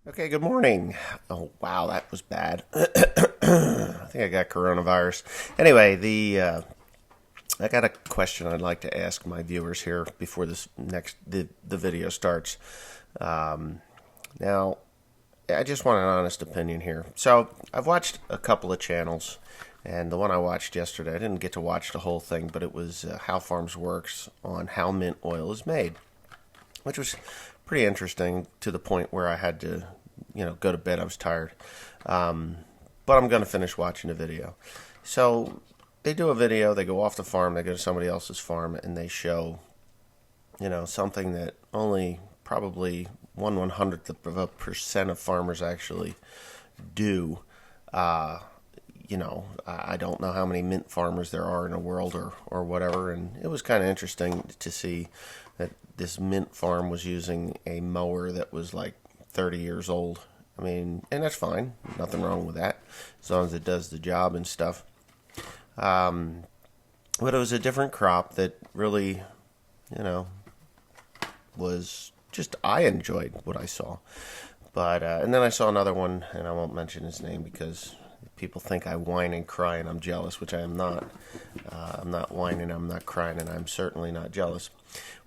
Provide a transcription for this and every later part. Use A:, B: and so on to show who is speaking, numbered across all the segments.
A: Okay, good morning. Oh, wow, that was bad. I think I got coronavirus. Anyway, I got a question I'd like to ask my viewers here before the video starts. Now, I just want an honest opinion here. So, I've watched a couple of channels, and the one I watched yesterday, I didn't get to watch the whole thing, but it was How Farms Works on how mint oil is made, which was pretty interesting to the point where I had to, go to bed. I was tired. But I'm going to finish watching the video. So they do a video, they go off the farm, they go to somebody else's farm, and they show, something that only probably 1/100th of a percent of farmers actually do. I don't know how many mint farmers there are in the world or whatever, and it was kind of interesting to see that this mint farm was using a mower that was like 30 years old. I mean, and that's fine. Nothing wrong with that, as long as it does the job and stuff. But it was a different crop that really, was just, I enjoyed what I saw. But, and then I saw another one, and I won't mention his name because people think I whine and cry and I'm jealous, which I am not. I'm not whining, I'm not crying, and I'm certainly not jealous.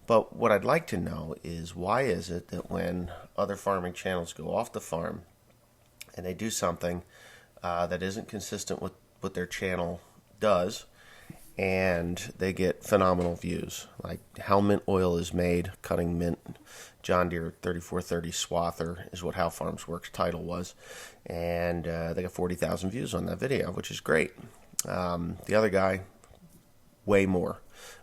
A: But what I'd like to know is, why is it that when other farming channels go off the farm and they do something that isn't consistent with what their channel does, and they get phenomenal views, like how mint oil is made, cutting mint, John Deere 3430 swather is what How Farms Works title was, and they got 40,000 views on that video, which is great. The other guy, way more.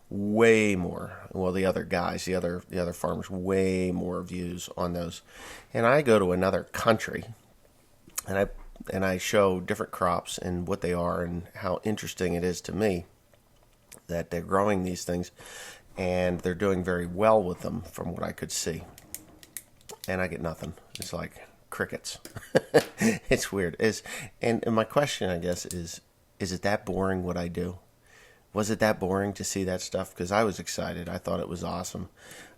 A: Well, the other guys, the other farmers, way more views on those. And I go to another country, and I show different crops and what they are and how interesting it is to me that they're growing these things and they're doing very well with them from what I could see. And I get nothing. It's like crickets. It's weird. And my question, I guess, is it that boring what I do? Was it that boring to see that stuff? Because I was excited. I thought it was awesome.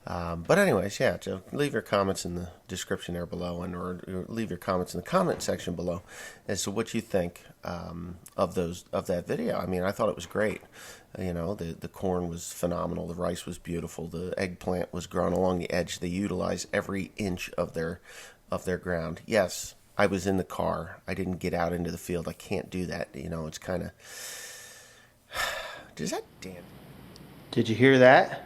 A: But anyways, yeah, so leave your comments in the description there below, or leave your comments in the comment section below as to what you think of that video. I mean, I thought it was great. The corn was phenomenal. The rice was beautiful. The eggplant was grown along the edge. They utilized every inch of their ground. Yes, I was in the car. I didn't get out into the field. I can't do that. It's kind of... Does that damn... Did you hear that?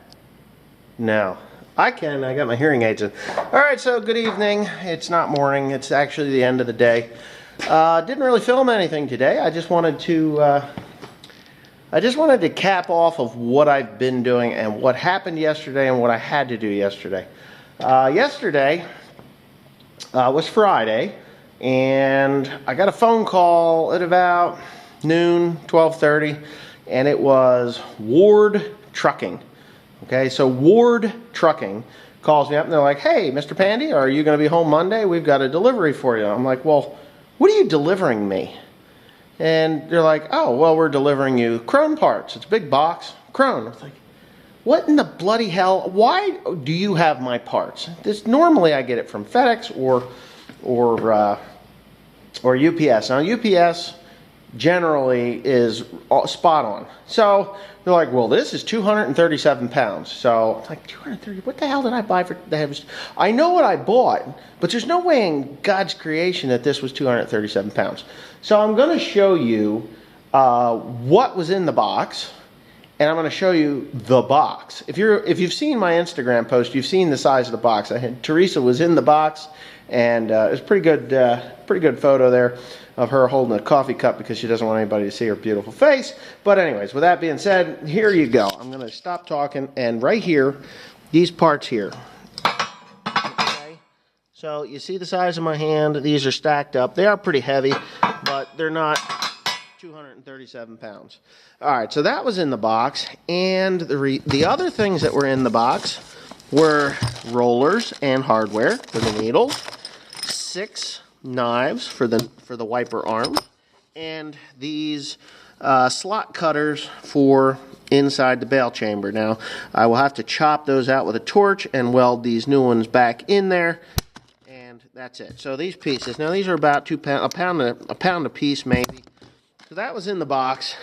A: No. I can. I got my hearing aids in. Alright, so good evening. It's not morning. It's actually the end of the day. Didn't really film anything today. I just wanted to cap off of what I've been doing and what happened yesterday and what I had to do yesterday. Yesterday was Friday, and I got a phone call at about noon, 12:30. And it was Ward Trucking. Okay, so Ward Trucking calls me up and they're like, "Hey, Mr. Pandy, are you going to be home Monday? We've got a delivery for you." I'm like, "Well, what are you delivering me?" And they're like, "Oh, well, we're delivering you Krone parts. It's a big box, Krone." I was like, "What in the bloody hell? Why do you have my parts? Normally I get it from FedEx or UPS. Now UPS generally is spot on." So they're like, "Well, this is 237 pounds. So it's like, 230, what the hell did I buy for that? I know what I bought, but there's no way in God's creation that this was 237 pounds. So I'm going to show you what was in the box, and I'm going to show you the box. If you've seen my Instagram post, you've seen the size of the box. Teresa was in the box, and it was pretty good photo there of her holding a coffee cup because she doesn't want anybody to see her beautiful face. But anyways, with that being said, here you go. I'm going to stop talking, and right here, these parts here. Okay. So you see the size of my hand. These are stacked up. They are pretty heavy, but they're not 237 pounds. All right, so that was in the box, and the other things that were in the box were rollers and hardware for the needles, 6 knives for the wiper arm, and these slot cutters for inside the bale chamber. Now, I will have to chop those out with a torch and weld these new ones back in there, and
B: That's it. So these pieces, now these are about a pound a piece maybe. So that was in the box.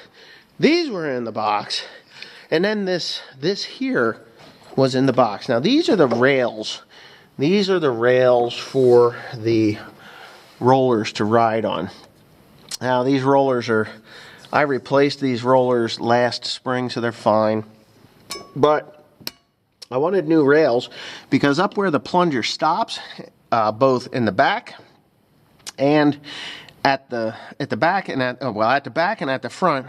B: These were in the box. And then this here was in the box. Now these are the rails. These are the rails for the rollers to ride on. Now these rollers I replaced these rollers last spring, so they're fine. But I wanted new rails because up where the plunger stops, both in the back and at the back and at the back and at the front,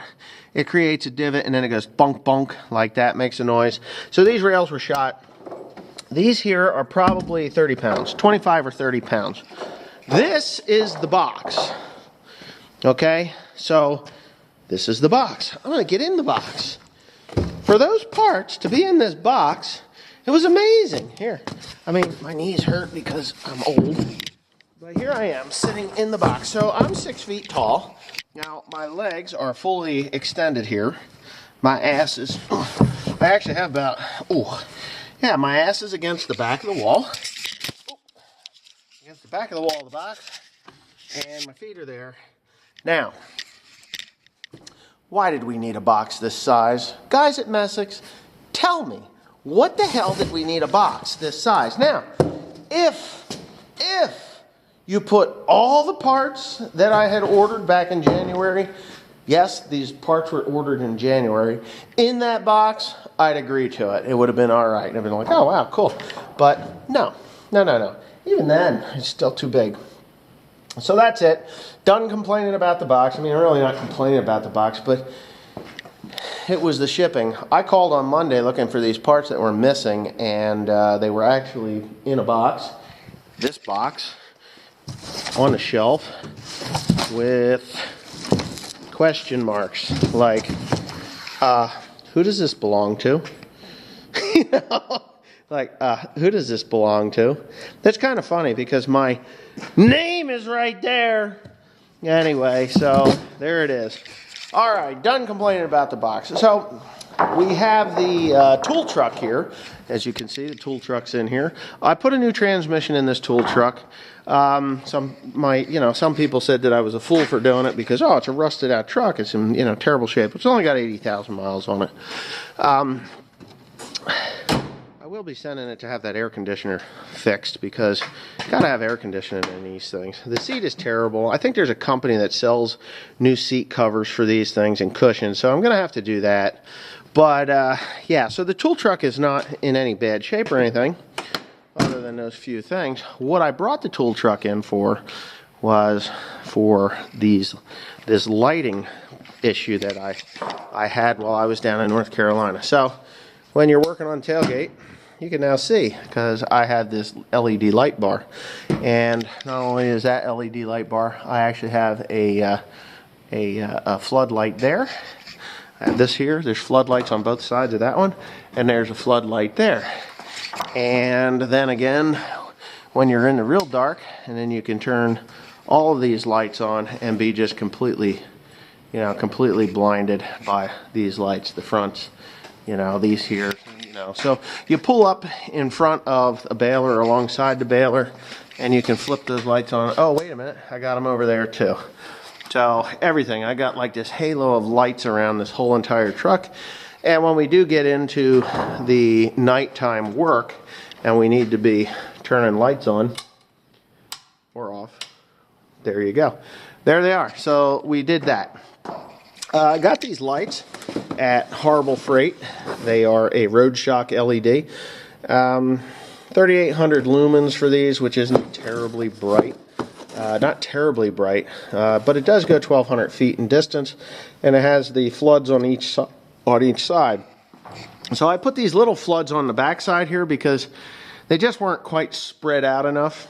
B: it creates a divot and then it goes bunk bunk like that, makes a noise. So these rails were shot. These here are probably 30 pounds, 25 or 30 pounds. This is the box. Okay, so this is the box. I'm going to get in the box. For those parts to be in this box, it was amazing. Here, I mean, my knees hurt because I'm old. But here I am sitting in the box. So I'm 6 feet tall. Now, my legs are fully extended here. My ass is, I actually have about, my ass is against the back of the wall. Against the back of the wall of the box. And my feet are there. Now, why did we need a box this size? Guys at Messick's, tell me, what the hell did we need a box this size? Now, if you put all the parts that I had ordered back in January, yes, these parts were ordered in January, in that box, I'd agree to it. It would have been all right. I'd been like, oh, wow, cool. But no. Even then, it's still too big. So that's it. Done complaining about the box. I mean, I'm really not complaining about the box, but it was the shipping. I called on Monday looking for these parts that were missing, and they were actually in a box. This box on the shelf with question marks like, who does this belong to? You know? Like, who does this belong to? That's kind of funny because my name is right there. Anyway, so there it is. All right, done complaining about the box. So we have the tool truck here. As you can see, the tool truck's in here. I put a new transmission in this tool truck. Some people said that I was a fool for doing it because, it's a rusted out truck. It's in, terrible shape. It's only got 80,000 miles on it. I will be sending it to have that air conditioner fixed because you gotta have air conditioning in these things. The seat is terrible. I think there's a company that sells new seat covers for these things and cushions, so I'm gonna have to do that. But yeah, so the tool truck is not in any bad shape or anything other than those few things. What I brought the tool truck in for was for this lighting issue that I had while I was down in North Carolina. So when you're working on tailgate, you can now see because I had this LED light bar, and not only is that LED light bar, I actually have a floodlight there. This here, there's floodlights on both sides of that one, and there's a floodlight there. And then again, when you're in the real dark, and then you can turn all of these lights on and be just completely blinded by these lights, the fronts, these here. So you pull up in front of a baler or alongside the baler, and you can flip those lights on. Oh, wait a minute, I got them over there too. So everything, I got like this halo of lights around this whole entire truck. And when we do get into the nighttime work, and we need to be turning lights on or off, there you go. There they are. So we did that. I got these lights at Horrible Freight. They are a Road Shock LED. 3,800 lumens for these, which isn't terribly bright. Not terribly bright, but it does go 1,200 feet in distance, and it has the floods on each side. So I put these little floods on the back side here because they just weren't quite spread out enough,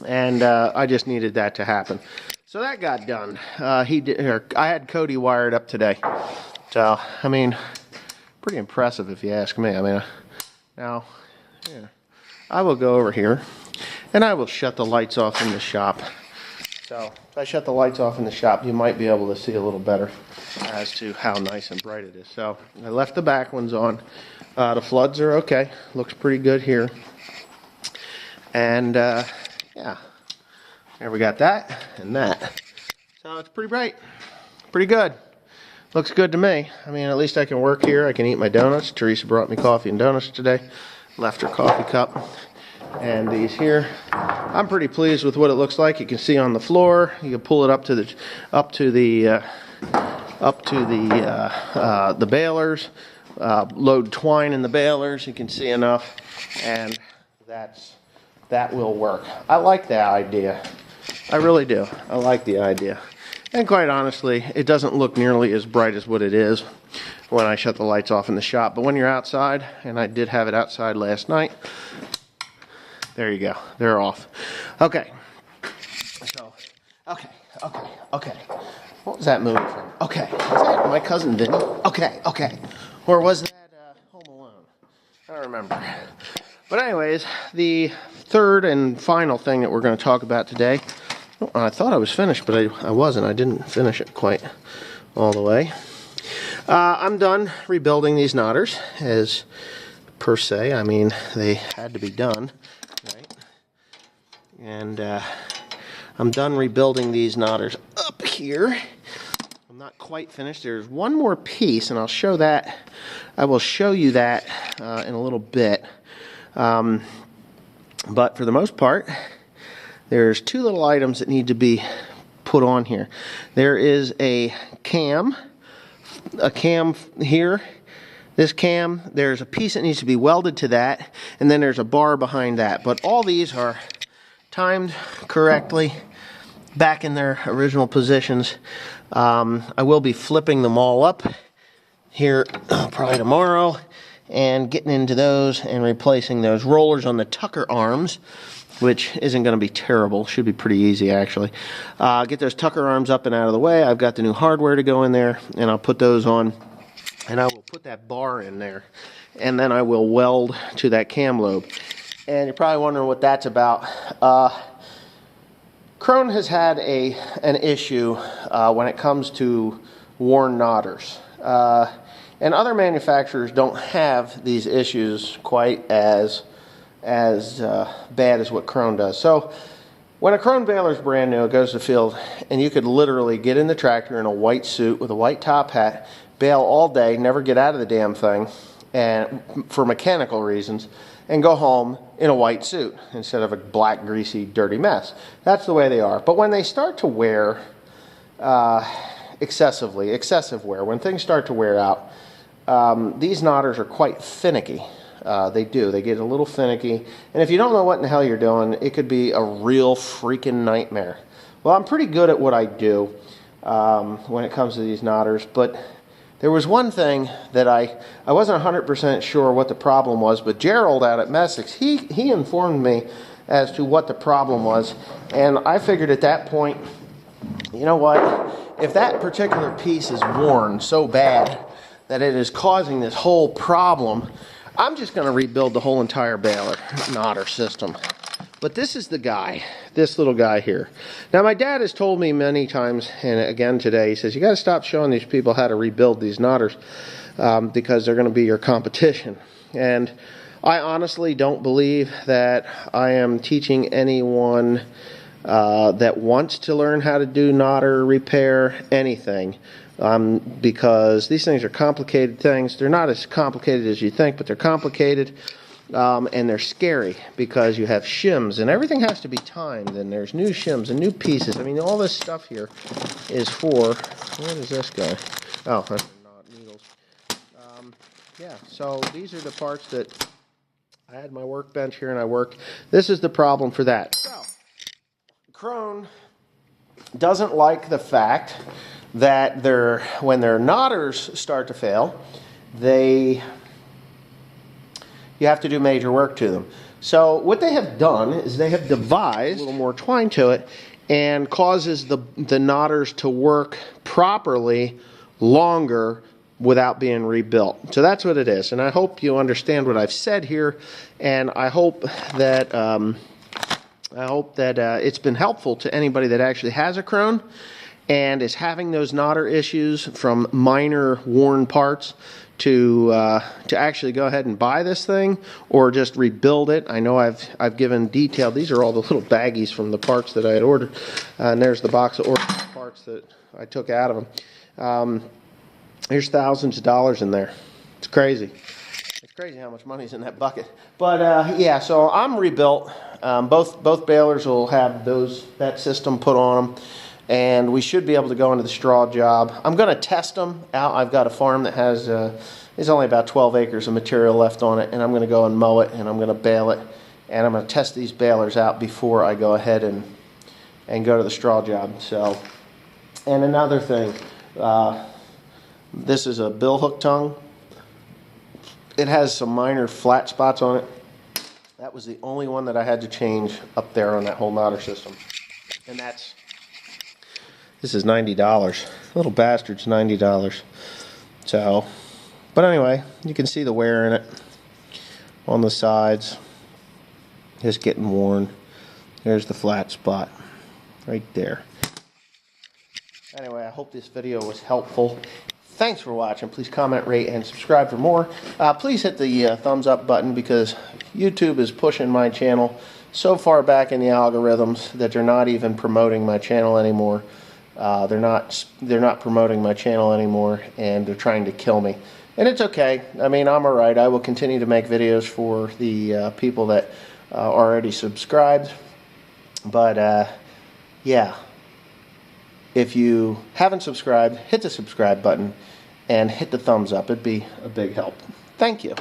B: and I just needed that to happen. So that got done. I had Cody wired up today. So, I mean, pretty impressive if you ask me. I mean, now, yeah, I will go over here and I will shut the lights off in the shop. So, if I shut the lights off in the shop, you might be able to see a little better as to how nice and bright it is. So, I left the back ones on. The floods are okay. Looks pretty good here. And Yeah. There we got that and that. So it's pretty bright. Pretty good. Looks good to me. I mean, at least I can work here. I can eat my donuts. Teresa brought me coffee and donuts today. Left her coffee cup. And these here. I'm pretty pleased with what it looks like. You can see on the floor. You can pull it up to the balers. Load twine in the balers. You can see enough, and that will work. I like that idea. I really do. I like the idea. And quite honestly, it doesn't look nearly as bright as what it is when I shut the lights off in the shop. But when you're outside, and I did have it outside last night, there you go. They're off. Okay. So, okay. What was that movie from? Okay. Was that My Cousin Vinny? Okay. Or was that Home Alone? I don't remember. But anyways, the third and final thing that we're going to talk about today, I thought I was finished, but I wasn't. I didn't finish it quite all the way. I'm done rebuilding these knotters, as per se. I mean, they had to be done, right? And I'm done rebuilding these knotters up here. I'm not quite finished. There's one more piece, and I'll show that. I will show you that in a little bit. But for the most part, there's two little items that need to be put on here. There is a cam here. This cam, there's a piece that needs to be welded to that, and then there's a bar behind that. But all these are timed correctly, back in their original positions. I will be flipping them all up here probably tomorrow and getting into those and replacing those rollers on the tucker arms, which isn't going to be terrible. Should be pretty easy, actually. Get those tucker arms up and out of the way. I've got the new hardware to go in there, and I'll put those on, and I will put that bar in there, and then I will weld to that cam lobe. And you're probably wondering what that's about. Krone has had an issue when it comes to worn knotters. And other manufacturers don't have these issues quite as bad as what Krone does. So when a Krone baler is brand new, it goes to the field, and you could literally get in the tractor in a white suit with a white top hat, bale all day, never get out of the damn thing, and for mechanical reasons, and go home in a white suit instead of a black, greasy, dirty mess. That's the way they are. But when they start to wear excessive wear, when things start to wear out, these knotters are quite finicky. They get a little finicky, and if you don't know what in the hell you're doing, it could be a real freaking nightmare. Well, I'm pretty good at what I do when it comes to these knotters, but there was one thing that I wasn't 100% sure what the problem was, but Gerald out at Messick's, he informed me as to what the problem was, and I figured at that point, you know what, if that particular piece is worn so bad that it is causing this whole problem, I'm just going to rebuild the whole entire baler knotter system. But this is the guy, this little guy here. Now, my dad has told me many times, and again today, he says, you got to stop showing these people how to rebuild these knotters because they're going to be your competition. And I honestly don't believe that I am teaching anyone that wants to learn how to do knotter repair anything. Because these things are complicated things. They're not as complicated as you think, but they're complicated. And they're scary because you have shims and everything has to be timed, and there's new shims and new pieces. I mean, all this stuff here is for, what is this guy? Oh, that's not needles. Yeah, so these are the parts that I had my workbench here and I worked. This is the problem for that. So, Krone doesn't like the fact that when their knotters start to fail, you have to do major work to them. So what they have done is they have devised a little more twine to it and causes the knotters to work properly longer without being rebuilt. So that's what it is. And I hope you understand what I've said here, and I hope that it's been helpful to anybody that actually has a Krone. and is having those knotter issues from minor worn parts, to actually go ahead and buy this thing or just rebuild it. I know I've given detail. These are all the little baggies from the parts that I had ordered, and there's the box of ordered parts that I took out of them. There's thousands of dollars in there. It's crazy. It's crazy how much money's in that bucket. But yeah, so I'm rebuilt. Both balers will have that system put on them, and we should be able to go into the straw job. I'm going to test them out. I've got a farm that has there's only about 12 acres of material left on it, and I'm going to go and mow it, and I'm going to bale it, and I'm going to test these balers out before I go ahead and go to the straw job. So, and another thing, this is a bill hook tongue. It has some minor flat spots on it. That was the only one that I had to change up there on that whole knotter system. And this is $90. Little bastard's $90. So, but anyway, you can see the wear in it on the sides. Just getting worn. There's the flat spot right there. Anyway, I hope this video was helpful. Thanks for watching. Please comment, rate, and subscribe for more. Please hit the thumbs up button, because YouTube is pushing my channel so far back in the algorithms that they're not even promoting my channel anymore. They're not promoting my channel anymore, and they're trying to kill me. And it's okay. I mean, I'm alright. I will continue to make videos for the people that are already subscribed. But yeah. If you haven't subscribed, hit the subscribe button and hit the thumbs up. It'd be a big help. Thank you.